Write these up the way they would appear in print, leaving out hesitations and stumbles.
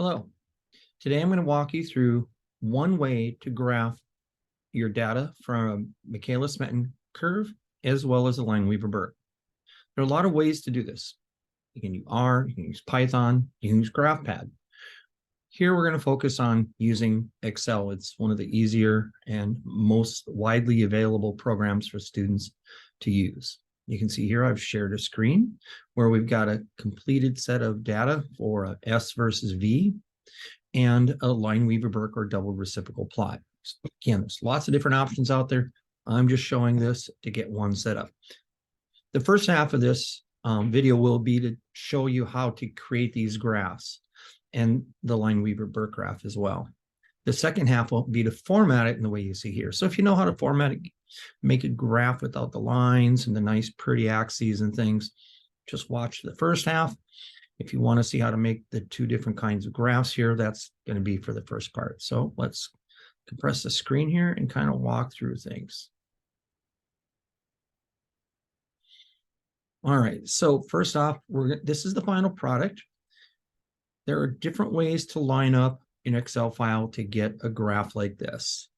Hello. Today I'm going to walk you through one way to graph your data from a Michaelis-Menten curve as well as a Lineweaver Burk. There are a lot of ways to do this. You can use R, you can use Python, you can use GraphPad. Here we're going to focus on using Excel. It's one of the easier and most widely available programs for students to use. You can see here I've shared a screen where we've got a completed set of data for a S versus V and a Lineweaver Burk or double reciprocal plot. So again, there's lots of different options out there. I'm just showing this to get one set up. The first half of this video will be to show you how to create these graphs and the Lineweaver Burk graph as well. The second half will be to format it in the way you see here. So if you know how to format it, make a graph without the lines and the nice pretty axes and things, just watch the first half. If you want to see how to make the two different kinds of graphs here, that's going to be for the first part. So let's compress the screen here and kind of walk through things. All right, so first off, this is the final product. There are different ways to line up an Excel file to get a graph like this.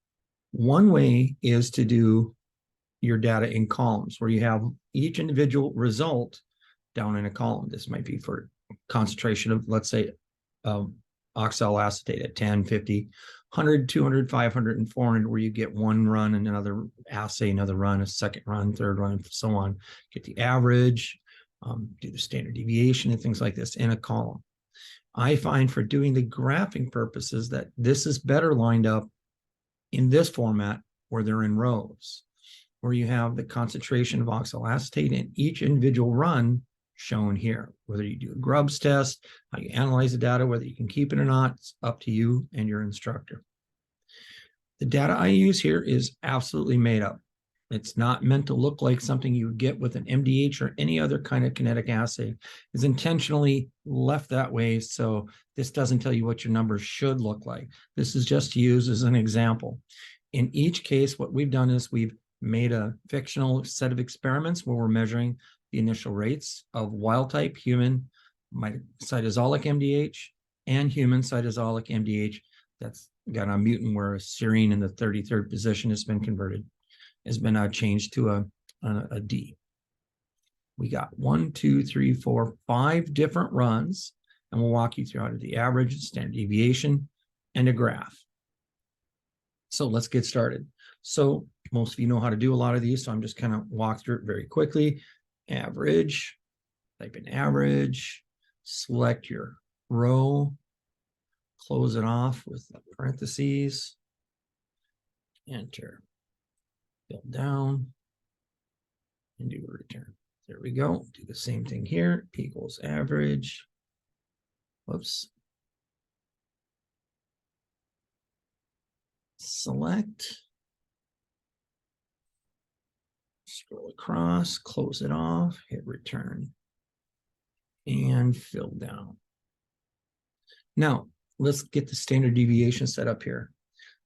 One way is to do your data in columns where you have each individual result down in a column. This might be for concentration of, let's say, oxalo acetate at 10, 50, 100, 200, 500, and 400, where you get one run and another assay, another run, a second run, third run, so on. Get the average, do the standard deviation and things like this in a column. I find for doing the graphing purposes that this is better lined up in this format where they're in rows, where you have the concentration of oxalo acetate in each individual run shown here. Whether you do a Grubbs test, how you analyze the data, whether you can keep it or not, it's up to you and your instructor. The data I use here is absolutely made up. It's not meant to look like something you would get with an MDH or any other kind of kinetic assay. It's intentionally left that way, so this doesn't tell you what your numbers should look like. This is just used as an example. In each case, what we've done is we've made a fictional set of experiments where we're measuring the initial rates of wild-type human cytosolic MDH and human cytosolic MDH that's got a mutant where a serine in the 33rd position has been converted, has been changed to a D. We got 1, 2, 3, 4, 5 different runs, and we'll walk you through how to do the average, standard deviation, and a graph. So let's get started. So most of you know how to do a lot of these, so I'm just kind of walk through it very quickly. Average, type in average, select your row, close it off with parentheses, enter, fill down, and do a return. There we go. Do the same thing here, equals average. Whoops. Select. Scroll across, close it off, hit return, and fill down. Now, let's get the standard deviation set up here.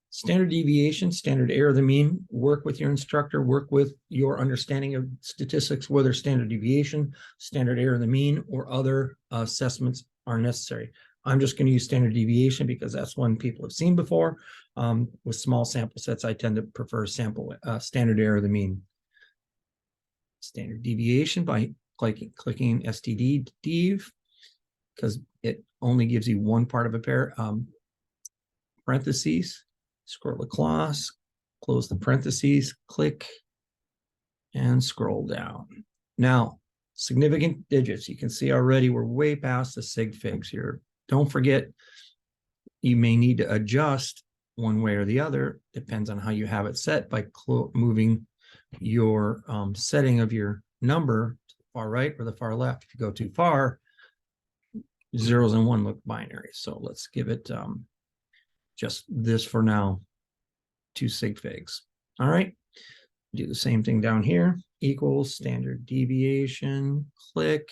Standard deviation, standard error of the mean, work with your instructor, work with your understanding of statistics, whether standard deviation, standard error of the mean, or other assessments are necessary. I'm just going to use standard deviation because that's one people have seen before. With small sample sets, I tend to prefer standard error of the mean. Standard deviation by clicking std dev, because it only gives you one part of a pair. Parentheses, scroll across, close the parentheses, click, and scroll down. Now, significant digits. You can see already we're way past the sig figs here. Don't forget, you may need to adjust one way or the other. Depends on how you have it set by moving your setting of your number to the far right or the far left. If you go too far, 0s and 1 look binary. So let's give it just this for now, 2 sig figs. All right, do the same thing down here, equals standard deviation, click,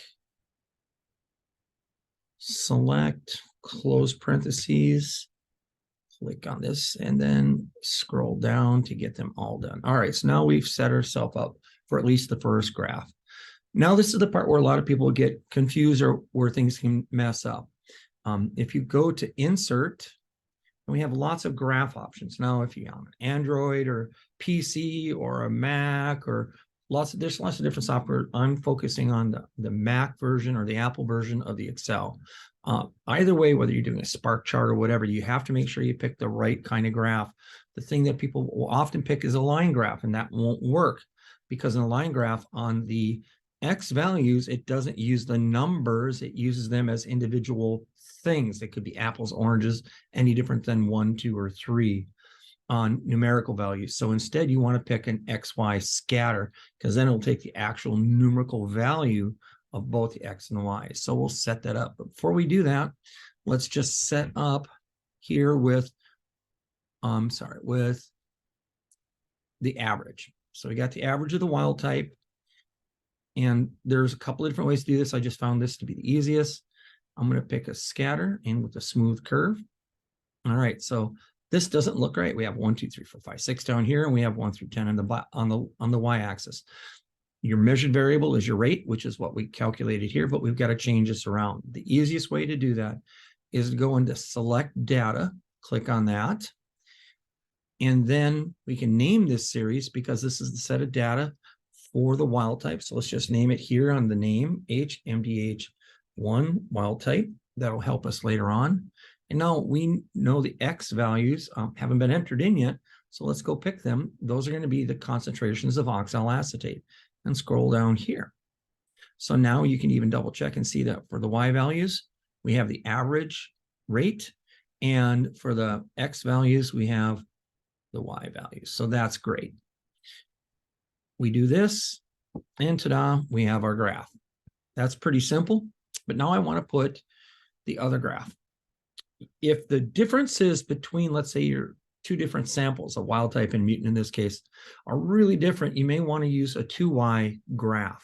select, close parentheses, click on this, and then scroll down to get them all done. All right, so now we've set ourselves up for at least the first graph. Now this is the part where a lot of people get confused or where things can mess up. If you go to insert, we have lots of graph options. Now, if you're on an Android or PC or a Mac or there's lots of different software. I'm focusing on the Mac version or the Apple version of the Excel. Either way, whether you're doing a Spark chart or whatever, you have to make sure you pick the right kind of graph. The thing that people will often pick is a line graph, and that won't work because in a line graph on the X values, it doesn't use the numbers, it uses them as individual things. It could be apples, oranges, any different than 1, 2, or 3 on numerical values. So instead, you want to pick an XY scatter because then it'll take the actual numerical value of both the X and the Y. So we'll set that up. But before we do that, let's just set up here with, with the average. So we got the average of the wild type. And there's a couple of different ways to do this. I just found this to be the easiest. I'm going to pick a scatter and with a smooth curve. All right, so this doesn't look right. We have 1, 2, 3, 4, 5, 6 down here, and we have 1 through 10 on the y-axis. Your measured variable is your rate, which is what we calculated here, but we've got to change this around. The easiest way to do that is to go into select data, click on that, and then we can name this series because this is the set of data for the wild type. So let's just name it here on the name HMDH1 wild type. That'll help us later on. And now we know the X values haven't been entered in yet. So let's go pick them. Those are going to be the concentrations of oxaloacetate. And scroll down here. So now you can even double check and see that for the Y values, we have the average rate. And for the X values, we have the Y values. So that's great. We do this, and ta-da, we have our graph. That's pretty simple. But now I want to put the other graph. If the differences between, let's say, your two different samples, a wild type and mutant in this case, are really different, you may want to use a 2Y graph.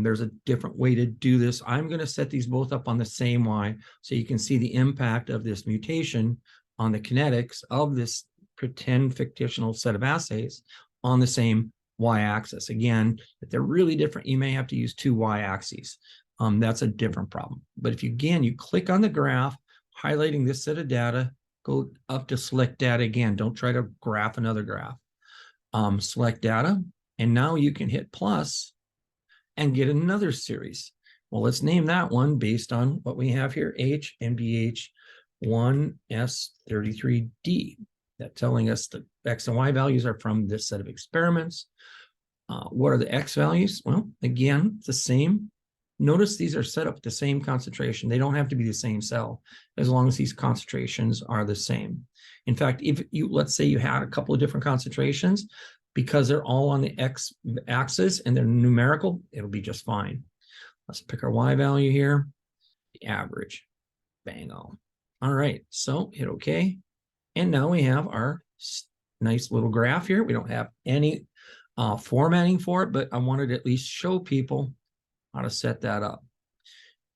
There's a different way to do this. I'm going to set these both up on the same Y so you can see the impact of this mutation on the kinetics of this pretend fictional set of assays on the same Y-axis. Again, if they're really different, you may have to use 2 Y-axes. That's a different problem. But if you click on the graph, highlighting this set of data, go up to select data again. Don't try to graph another graph. Select data, and now you can hit plus and get another series. Well, let's name that one based on what we have here, HMDH1S33D. That's telling us the X and Y values are from this set of experiments. What are the X values? Well, again, it's the same. Notice these are set up at the same concentration. They don't have to be the same cell as long as these concentrations are the same. In fact, if you, let's say you had a couple of different concentrations, because they're all on the X axis and they're numerical, it'll be just fine. Let's pick our Y value here, the average, bang on. All right, so hit OK. And now we have our nice little graph here. We don't have any formatting for it, but I wanted to at least show people how to set that up.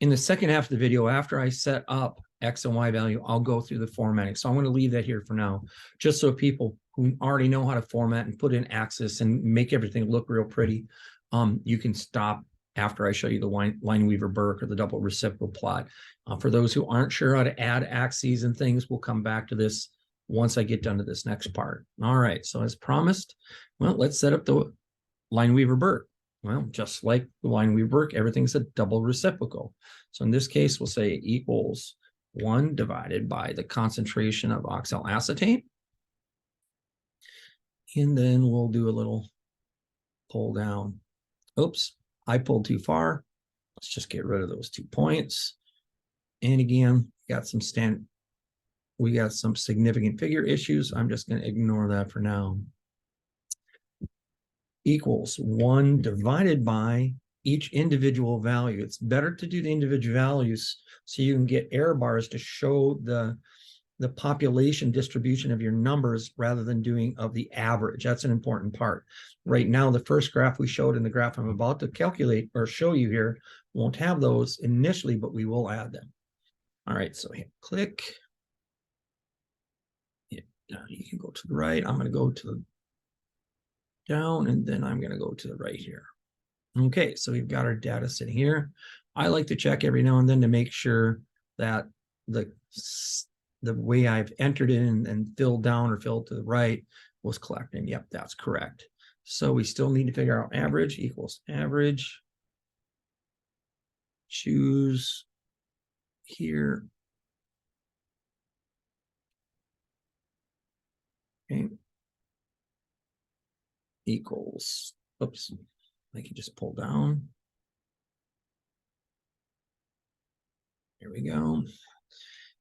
In the second half of the video, after I set up X and Y value, I'll go through the formatting. So I'm going to leave that here for now, just so people who already know how to format and put in axis and make everything look real pretty, you can stop after I show you the Lineweaver Burk or the double reciprocal plot. For those who aren't sure how to add axes and things, we'll come back to this once I get done to this next part. All right, so as promised, well, let's set up the Lineweaver Burk. Well, just like the Lineweaver Burk, everything's a double reciprocal. So in this case, we'll say equals 1 divided by the concentration of oxaloacetate. And then we'll do a little pull down. Oops, I pulled too far. Let's just get rid of those 2 points. And again, we got some significant figure issues. I'm just going to ignore that for now. Equals 1 divided by each individual value. It's better to do the individual values so you can get error bars to show the population distribution of your numbers rather than doing of the average. That's an important part. Right now, the first graph we showed in the graph I'm about to calculate or show you here won't have those initially, but we will add them. All right, so hit click. You can go to the right. I'm going to go to the down, and then I'm going to go to the right here. Okay, so we've got our data sitting here. I like to check every now and then to make sure that the way I've entered in and filled down or filled to the right was collecting. Yep, that's correct. So we still need to figure out average equals average. Choose here. Okay. Equals, oops, I can just pull down. There we go.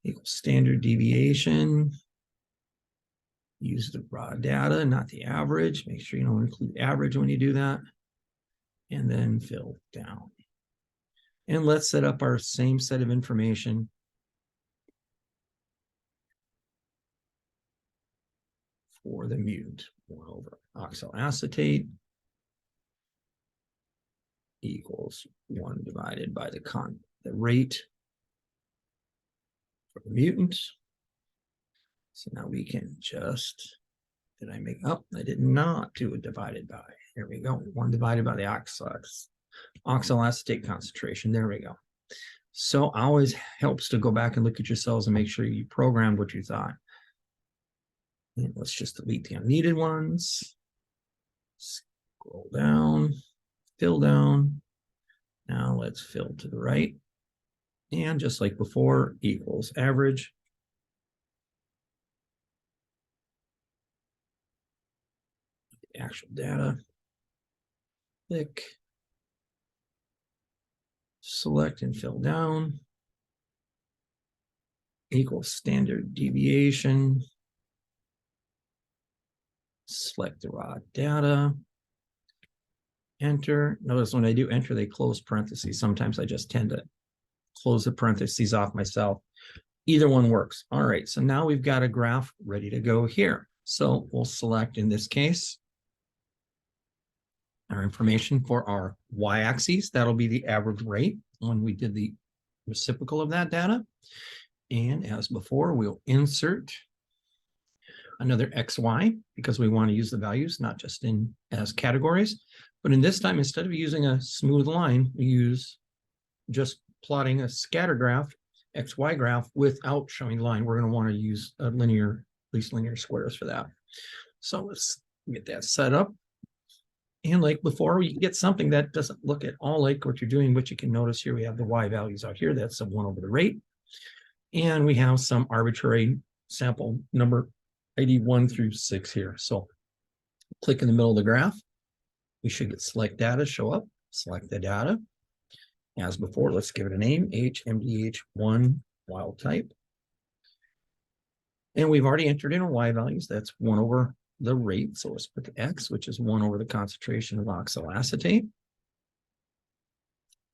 Equals standard deviation. Use the raw data, not the average. Make sure you don't include average when you do that. And then fill down. And let's set up our same set of information for the mutant. 1 over oxaloacetate equals 1 divided by the rate for the mutant. So now we can just, did I make up? I did not do it divided by. Here we go. 1 divided by the oxaloacetate concentration. There we go. So always helps to go back and look at your cells and make sure you programmed what you thought. And let's just delete the unneeded ones. Scroll down, fill down. Now let's fill to the right. And just like before, equals average. The actual data. Click. Select and fill down. Equals standard deviation. Select the raw data. Enter. Notice when I do enter, they close parentheses. Sometimes I just tend to close the parentheses off myself. Either one works. All right, so now we've got a graph ready to go here. So we'll select, in this case, our information for our y-axis. That'll be the average rate when we did the reciprocal of that data. And as before, we'll insert another XY because we want to use the values, not just as categories. But in this time, instead of using a smooth line, we use just plotting a scatter graph, XY graph, without showing the line. We're going to want to use a linear, at least linear squares for that. So let's get that set up. And like before, we get something that doesn't look at all like what you're doing, but you can notice here we have the Y values out here. That's a 1 over the rate. And we have some arbitrary sample number ID 1 through 6 here. So click in the middle of the graph. We should get select data show up. Select the data. As before, let's give it a name, HMDH1 wild type. And we've already entered in our Y values. That's 1 over the rate. So let's put the X, which is 1 over the concentration of oxaloacetate.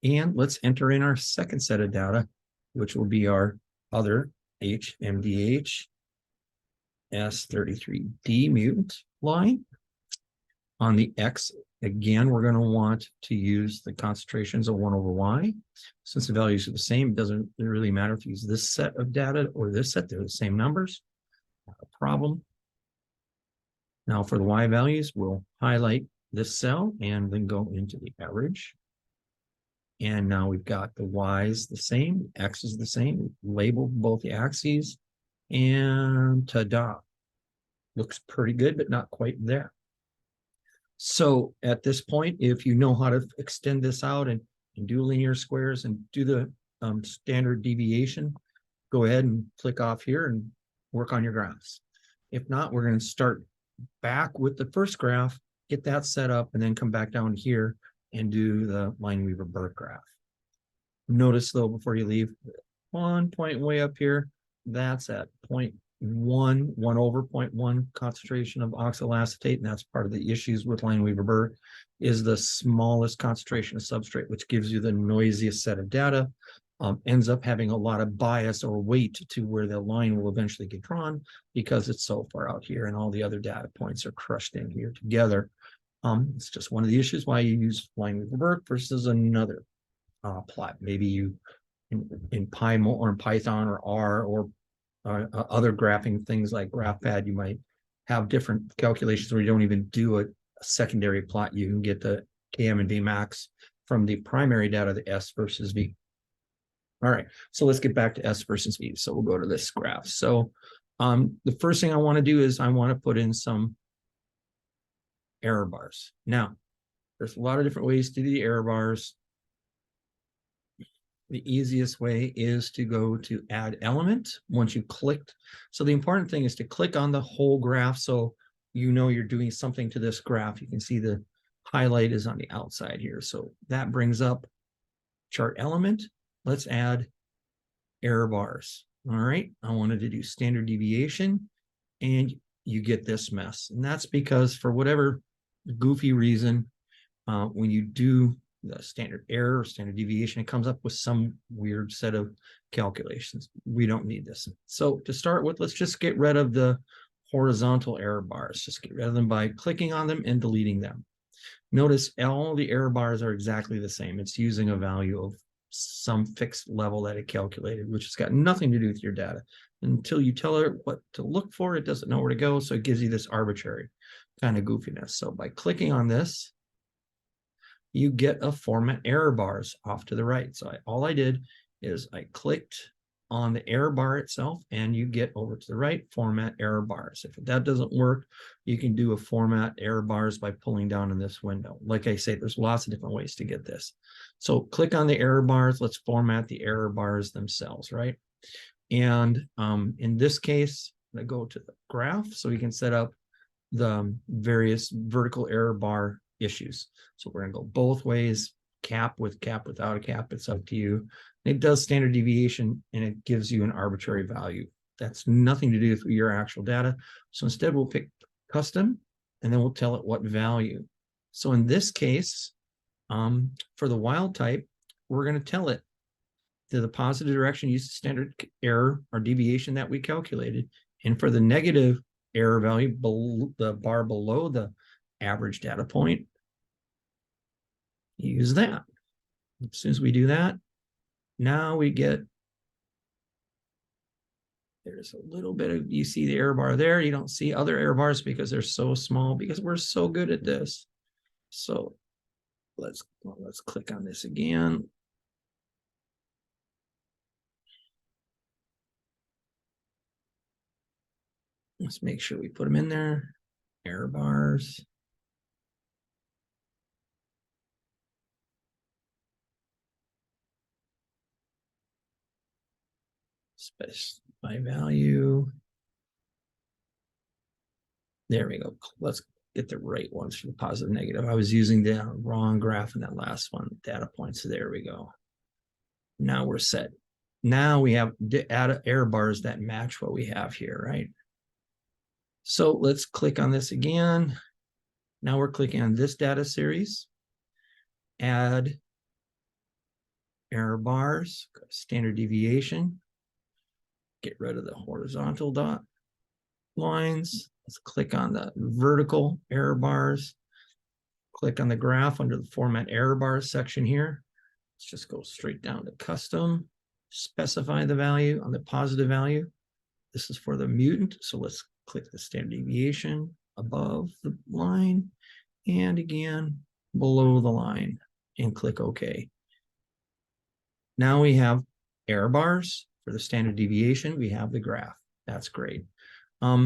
And let's enter in our second set of data, which will be our other HMDH S33D mutant line. On the X, again, we're going to want to use the concentrations of 1 over Y. Since the values are the same, it doesn't really matter if you use this set of data or this set. They're the same numbers. Not a problem. Now for the Y values, we'll highlight this cell and then go into the average. And now we've got the Y's the same, X is the same. We've labeled both the axes, and ta-da. Looks pretty good, but not quite there. So at this point, if you know how to extend this out and do linear squares and do the standard deviation, go ahead and click off here and work on your graphs. If not, we're going to start back with the first graph, get that set up, and then come back down here and do the Lineweaver Burk graph. Notice though, before you leave, 1 point way up here, that's at 0.1, 1 over 0.1 concentration of oxaloacetate, and that's part of the issues with Lineweaver Burk, is the smallest concentration of substrate, which gives you the noisiest set of data, ends up having a lot of bias or weight to where the line will eventually get drawn because it's so far out here and all the other data points are crushed in here together. It's just one of the issues why you use Lineweaver Burk versus another plot. Maybe you in PyMo or in Python or R or other graphing things like GraphPad, you might have different calculations where you don't even do a secondary plot. You can get the KM and V max from the primary data, the S versus V. All right, so let's get back to S versus V. So we'll go to this graph. So the first thing I want to do is I want to put in some error bars. Now, there's a lot of different ways to do the error bars. The easiest way is to go to add element once you clicked. So the important thing is to click on the whole graph so you know you're doing something to this graph. You can see the highlight is on the outside here. So that brings up chart element. Let's add error bars. All right, I wanted to do standard deviation and you get this mess. And that's because for whatever goofy reason, when you do the standard error or standard deviation, it comes up with some weird set of calculations. We don't need this. So to start with, let's just get rid of the horizontal error bars. Just get rid of them by clicking on them and deleting them. Notice all the error bars are exactly the same. It's using a value of some fixed level that it calculated, which has got nothing to do with your data. Until you tell it what to look for, it doesn't know where to go. So it gives you this arbitrary kind of goofiness. So by clicking on this, you get a format error bars off to the right. So all I did is I clicked on the error bar itself and you get over to the right, format error bars. If that doesn't work, you can do a format error bars by pulling down in this window. Like I say, there's lots of different ways to get this. So click on the error bars. Let's format the error bars themselves, right? And in this case, I go to the graph so we can set up the various vertical error bar issues. So we're going to go both ways, cap with cap, without a cap. It's up to you. It does standard deviation and it gives you an arbitrary value. That's nothing to do with your actual data. So instead we'll pick custom and then we'll tell it what value. So in this case, for the wild type, we're going to tell it to the positive direction, use the standard error or deviation that we calculated. And for the negative error value, the bar below the average data point, use that. As soon as we do that, now we get, there's a little bit of, you see the error bar there. You don't see other error bars because they're so small, because we're so good at this. So let's click on this again. Let's make sure we put them in there. Error bars. Specify value. There we go. Let's get the right ones for the positive, negative. I was using the wrong graph in that last one, data points. So there we go. Now we're set. Now we have error bars that match what we have here, right? So let's click on this again. Now we're clicking on this data series, add error bars, standard deviation, get rid of the horizontal dot lines. Let's click on the vertical error bars, click on the graph under the format error bars section here. Let's just go straight down to custom, specify the value on the positive value. This is for the mutant. So let's click the standard deviation above the line and again below the line and click OK. Now we have error bars for the standard deviation. We have the graph. That's great.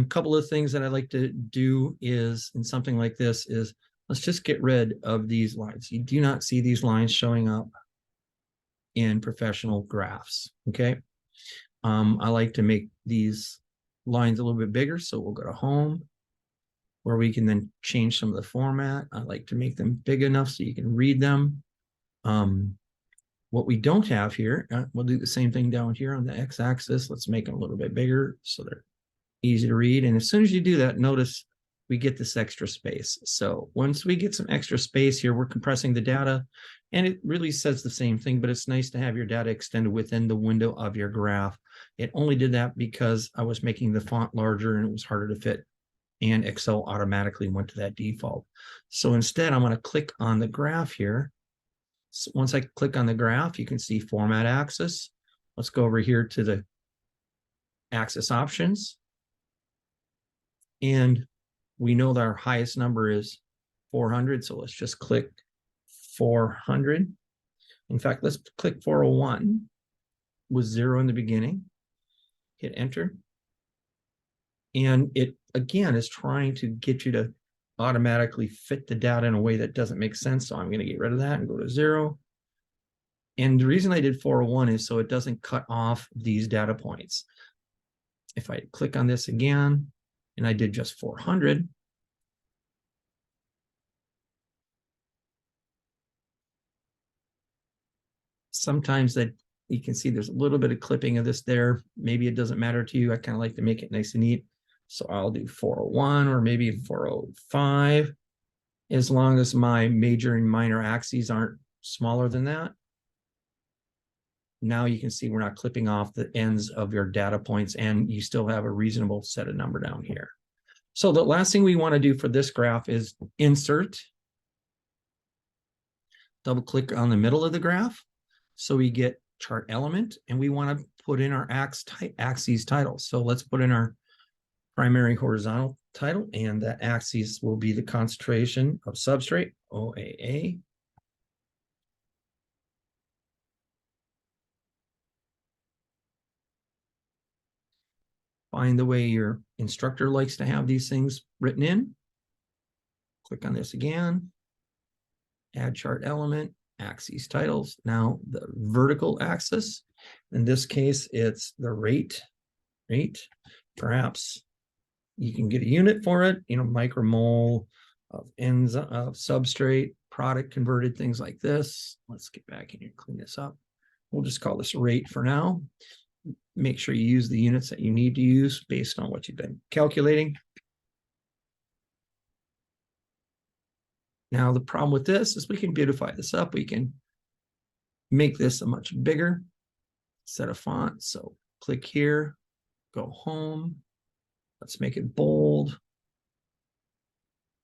Couple of things that I like to do is in something like this is let's just get rid of these lines. You do not see these lines showing up in professional graphs. Okay. I like to make these lines a little bit bigger. So we'll go to home where we can then change some of the format. I like to make them big enough so you can read them. What we don't have here, we'll do the same thing down here on the x-axis. Let's make them a little bit bigger so they're easy to read. And as soon as you do that, notice we get this extra space. So once we get some extra space here, we're compressing the data and it really says the same thing, but it's nice to have your data extended within the window of your graph. It only did that because I was making the font larger and it was harder to fit and Excel automatically went to that default. So instead, I'm going to click on the graph here. So once I click on the graph, you can see format axis. Let's go over here to the axis options. And we know that our highest number is 400. So let's just click 400. In fact, let's click 401. with 0 in the beginning. Hit enter. And it, again, is trying to get you to automatically fit the data in a way that doesn't make sense. So I'm going to get rid of that and go to 0. And the reason I did 401 is so it doesn't cut off these data points. If I click on this again, and I did just 400, sometimes that you can see there's a little bit of clipping of this there. Maybe it doesn't matter to you. I kind of like to make it nice and neat. So I'll do 401 or maybe 405, as long as my major and minor axes aren't smaller than that. Now you can see we're not clipping off the ends of your data points, and you still have a reasonable set of number down here. So the last thing we want to do for this graph is insert. Double click on the middle of the graph. So we get chart element, and we want to put in our axes title. So let's put in our primary horizontal title, and that axis will be the concentration of substrate, OAA. Find the way your instructor likes to have these things written in. Click on this again. Add chart element, axes titles. Now the vertical axis. In this case, it's the rate. Perhaps you can get a unit for it, micromole of ends of substrate, product converted, things like this. Let's get back in here and clean this up. We'll just call this rate for now. Make sure you use the units that you need to use based on what you've been calculating. Now, the problem with this is we can beautify this up. We can make this a much bigger set of fonts. So click here, go home. Let's make it bold,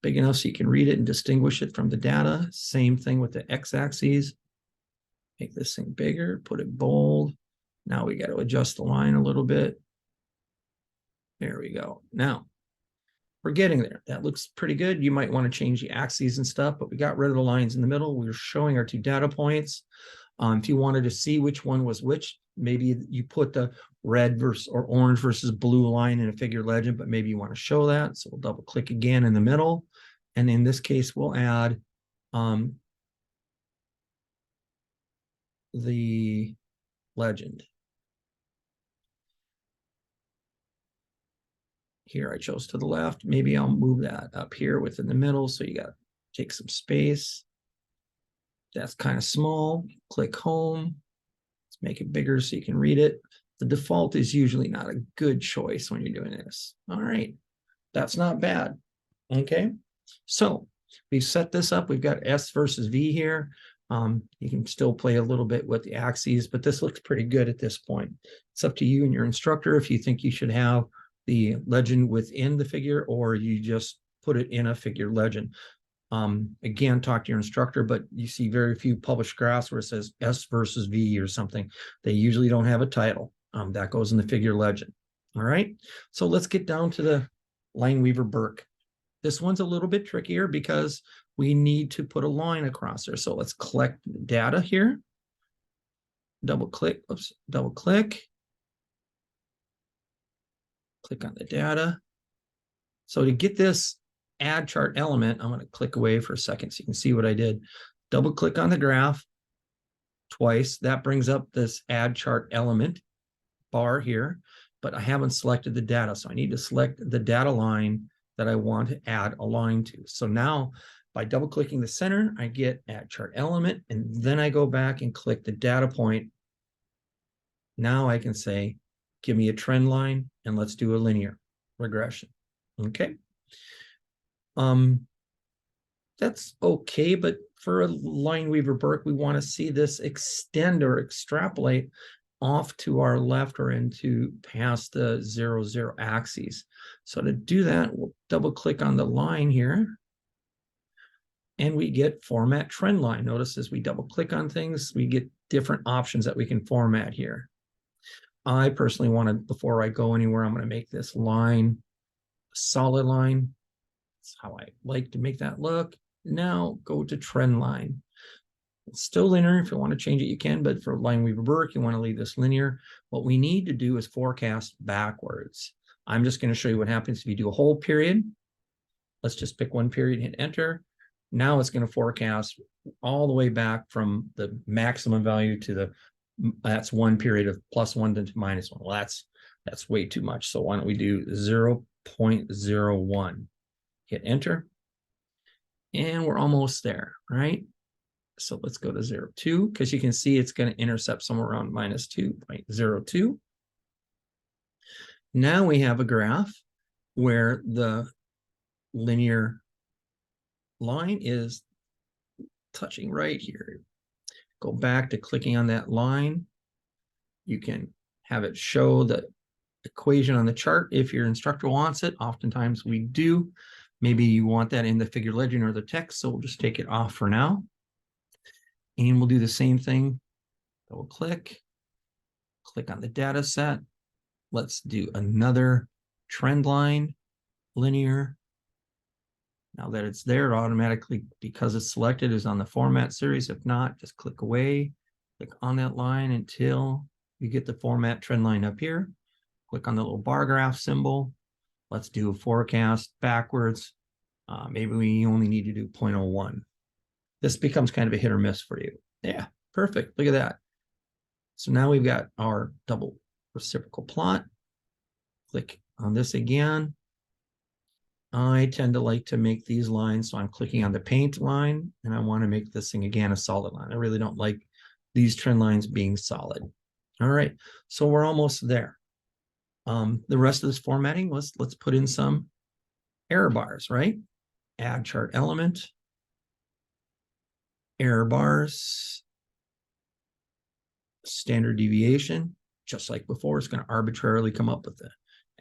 big enough so you can read it and distinguish it from the data. Same thing with the x-axis. Make this thing bigger, put it bold. Now we got to adjust the line a little bit. There we go. Now we're getting there. That looks pretty good. You might want to change the axes and stuff, but we got rid of the lines in the middle. We were showing our two data points. If you wanted to see which one was which, maybe you put the red versus or orange versus blue line in a figure legend, but maybe you want to show that. So we'll double click again in the middle. And in this case, we'll add the legend. Here I chose to the left. Maybe I'll move that up here within the middle. So you got to take some space. That's kind of small. Click home. Let's make it bigger so you can read it. The default is usually not a good choice when you're doing this. All right. That's not bad. Okay. So we've set this up. We've got S versus V here. You can still play a little bit with the axes, but this looks pretty good at this point. It's up to you and your instructor if you think you should have the legend within the figure or you just put it in a figure legend. Again, talk to your instructor, but you see very few published graphs where it says S versus V or something. They usually don't have a title. That goes in the figure legend. All right, so let's get down to the Lineweaver Burk. This one's a little bit trickier because we need to put a line across there. So let's collect data here. Double click, double click. Click on the data. So to get this add chart element, I'm going to click away for a second so you can see what I did. Double click on the graph twice. That brings up this add chart element bar here, but I haven't selected the data. So I need to select the data line that I want to add a line to. So now by double clicking the center, I get add chart element, and then I go back and click the data point. Now I can say, give me a trend line and let's do a linear regression. Okay. That's okay, but for a Lineweaver Burk, we want to see this extend or extrapolate off to our left or into past the 0, 0 axes. So to do that, we'll double click on the line here and we get format trend line. Notice as we double click on things, we get different options that we can format here. I personally want to, before I go anywhere, I'm going to make this line a solid line. That's how I like to make that look. Now go to trend line. It's still linear. If you want to change it, you can, but for Lineweaver Burk, you want to leave this linear. What we need to do is forecast backwards. I'm just going to show you what happens if you do a whole period. Let's just pick one period, hit enter. Now it's going to forecast all the way back from the maximum value to the, that's one period of +1 to -1. Well, that's way too much. So why don't we do 0.01? Hit enter. And we're almost there, right? So let's go to 0.2 because you can see it's going to intercept somewhere around -2.02. Now we have a graph where the linear line is touching right here. Go back to clicking on that line. You can have it show the equation on the chart if your instructor wants it. Oftentimes we do. Maybe you want that in the figure legend or the text, so we'll just take it off for now. And we'll do the same thing. Double click on the data set. Let's do another trend line, linear. Now that it's there, automatically, because it's selected, is on the format series. If not, just click away, click on that line until you get the format trend line up here. Click on the little bar graph symbol. Let's do a forecast backwards. Maybe we only need to do 0.01. This becomes kind of a hit or miss for you. Yeah, perfect. Look at that. So now we've got our double reciprocal plot. Click on this again. I tend to like to make these lines, so I'm clicking on the paint line, and I want to make this thing again a solid line. I really don't like these trend lines being solid. All right, so we're almost there. The rest of this formatting was, let's put in some error bars, right? Add chart element, error bars, standard deviation, just like before. It's going to arbitrarily come up with the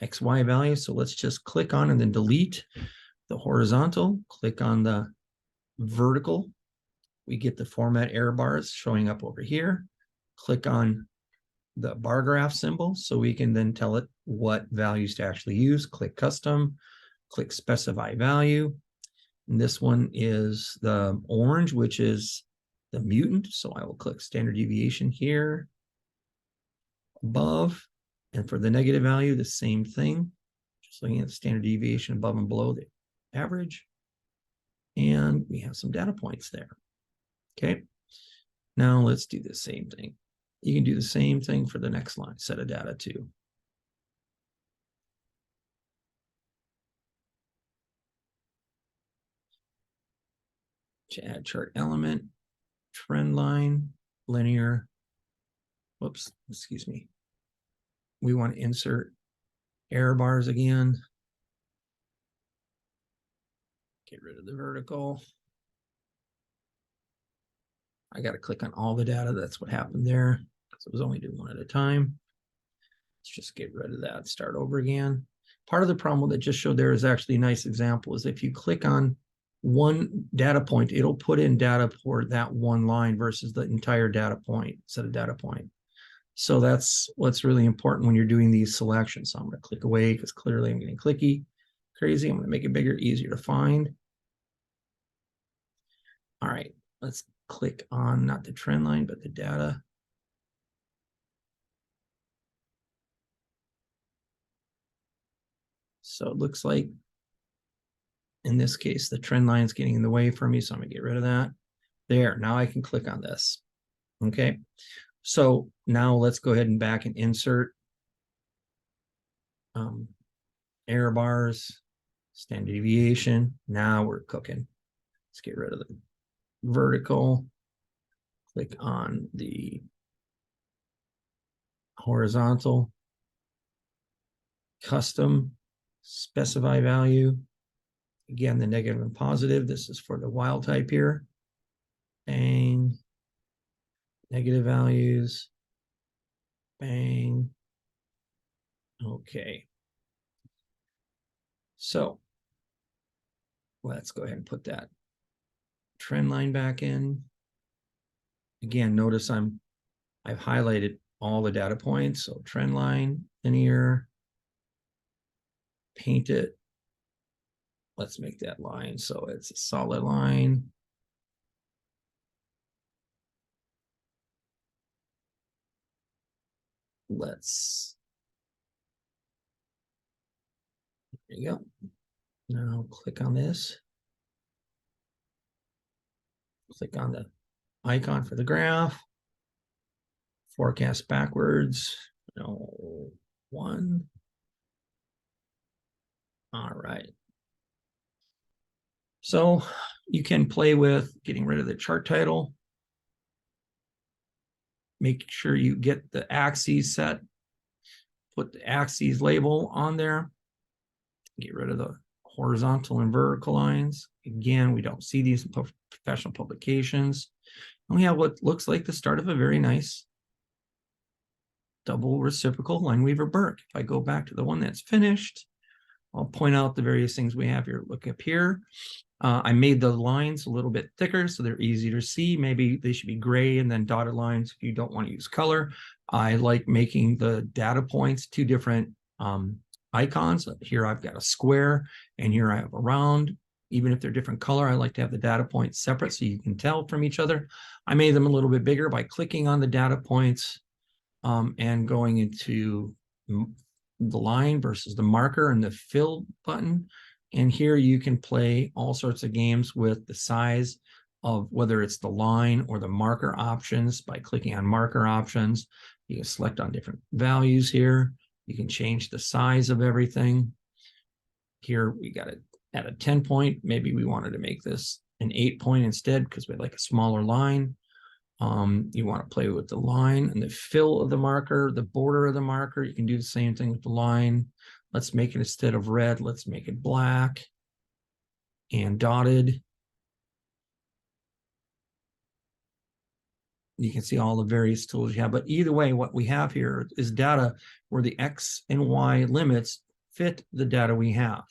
XY value. So let's just click on and then delete the horizontal, click on the vertical. We get the format error bars showing up over here. Click on the bar graph symbol so we can then tell it what values to actually use. Click custom, click specify value. And this one is the orange, which is the mutant. So I will click standard deviation here above. And for the negative value, the same thing. Just looking at the standard deviation above and below the average. And we have some data points there. Okay. Now let's do the same thing. You can do the same thing for the next line, set of data too. To add chart element, trend line, linear. Whoops, excuse me. We want to insert error bars again. Get rid of the vertical. I got to click on all the data. That's what happened there, because it was only doing one at a time. Let's just get rid of that, start over again. Part of the problem that just showed there is actually a nice example is if you click on one data point, it'll put in data for that one line versus the entire data point, set of data point. So that's what's really important when you're doing these selections. So I'm going to click away because clearly I'm getting clicky, crazy. I'm going to make it bigger, easier to find. All right, let's click on not the trend line, but the data. So it looks like in this case, the trend line is getting in the way for me. So I'm going to get rid of that. There, now I can click on this. Okay. So now let's go ahead and back and insert error bars, standard deviation. Now we're cooking. Let's get rid of the vertical. Click on the horizontal, custom, specify value. Again, the negative and positive. This is for the wild type here. Bang. Negative values. Bang. Okay. So let's go ahead and put that trend line back in. Again, notice I've highlighted all the data points. So trend line, linear, paint it. Let's make that line so it's a solid line. let's, there you go. Now click on this. Click on the icon for the graph. Forecast backwards. No, 1. All right. So you can play with getting rid of the chart title. Make sure you get the axes set. Put the axes label on there. Get rid of the horizontal and vertical lines. Again, we don't see these in professional publications. And we have what looks like the start of a very nice double reciprocal Lineweaver Burk. If I go back to the one that's finished, I'll point out the various things we have here. Look up here. I made the lines a little bit thicker so they're easier to see. Maybe they should be gray and then dotted lines if you don't want to use color. I like making the data points 2 different icons. Here I've got a square and here I have a round. Even if they're different color, I like to have the data points separate so you can tell from each other. I made them a little bit bigger by clicking on the data points and going into the line versus the marker and the fill button. And here you can play all sorts of games with the size of whether it's the line or the marker options by clicking on marker options. You can select on different values here. You can change the size of everything. Here we got it at a 10 point. Maybe we wanted to make this an 8 point instead because we like a smaller line. You want to play with the line and the fill of the marker, the border of the marker. You can do the same thing with the line. Let's make it, instead of red, let's make it black and dotted. You can see all the various tools you have, but either way, what we have here is data where the X and Y limits fit the data we have.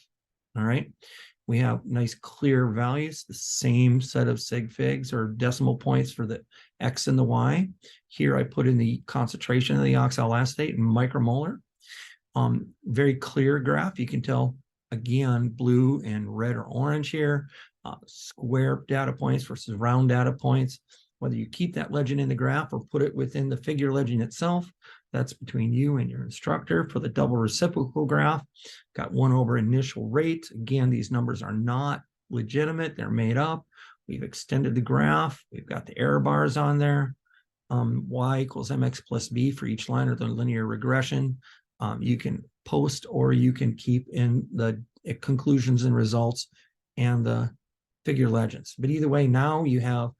All right. We have nice clear values, the same set of sig figs or decimal points for the X and the Y. Here I put in the concentration of the oxaloacetate in micromolar. Very clear graph. You can tell, again, blue and red or orange here, square data points versus round data points. Whether you keep that legend in the graph or put it within the figure legend itself, that's between you and your instructor. For the double reciprocal graph, got 1 over initial rate. Again, these numbers are not legitimate. They're made up. We've extended the graph. We've got the error bars on there. Y equals mx plus b for each line of the linear regression. You can post or you can keep in the conclusions and results and the figure legends. But either way, now you have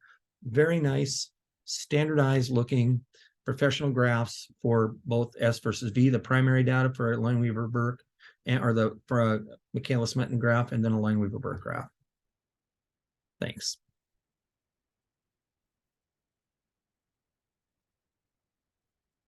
very nice standardized looking professional graphs for both S versus V, the primary data for a Lineweaver Burk, or for a Michaelis-Menten graph, and then a Lineweaver Burk graph. Thanks.